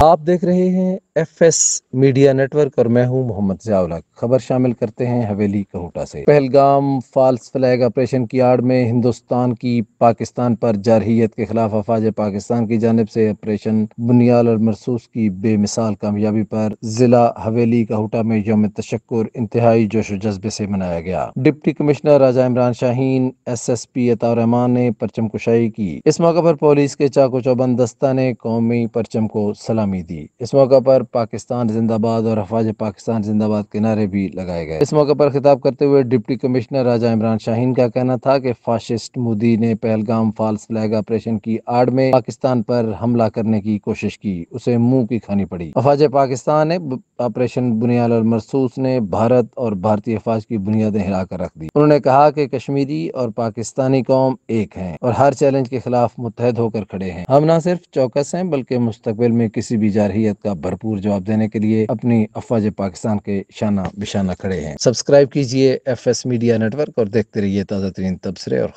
آپ دیکھ رہے ہیں ایف ایس میڈیا نیٹورک اور میں ہوں محمد ضیاء۔ خبر شامل کرتے ہیں حویلی کہوٹہ سے۔ پہلگام فالس فلیگ آپریشن کی آڑ میں ہندوستان کی پاکستان پر جارحیت کے خلاف افواج پاکستان کی جانب سے آپریشن بنیال اور مرسوس کی بے مثال کامیابی پر ضلع حویلی کہوٹہ میں یوم تشکر انتہائی جوش و جذبے سے منایا گیا۔ ڈپٹی کمشنر راجہ عمران شاہین، ایس ایس پی عطاء الرحمان نے پرچم کشائی کی۔ اس موقع پر پولیس کے چاق و چوبند دستہ نے قومی پرچم کو سلامی دی۔ اس موقع پر پاکستان زندہ باد اور افواج پاکستان زندہ باد کے نعرے بھی لگائے گئے۔ اس موقع پر خطاب کرتے ہوئے ڈپٹی کمشنر راجہ عمران شاہین کا کہنا تھا کہ فاشسٹ مودی نے پہلگام فالس فلیگ آپریشن کی آڑ میں پاکستان پر حملہ کرنے کی کوشش کی، اسے منہ کی کھانی پڑی۔ افواج پاکستان نے آپریشن بنیال اور مرسوس نے بھارت اور بھارتی افواج کی بنیادیں ہلا کر رکھ دی۔ انہوں نے کہا کہ کشمیری اور پاکستانی قوم ایک ہیں اور ہر چیلنج کے خلاف متحد ہو کر کھڑے ہیں۔ ہم نہ صرف چوکس ہیں بلکہ مستقبل میں کسی بھی جارحیت کا بھرپور جواب دینے کے لیے اپنی افواج پاکستان کے شانہ بشانہ کھڑے ہیں۔ سبسکرائب کیجئے ایف ایس میڈیا نیٹورک اور دیکھتے رہیے تازہ ترین تبصرے اور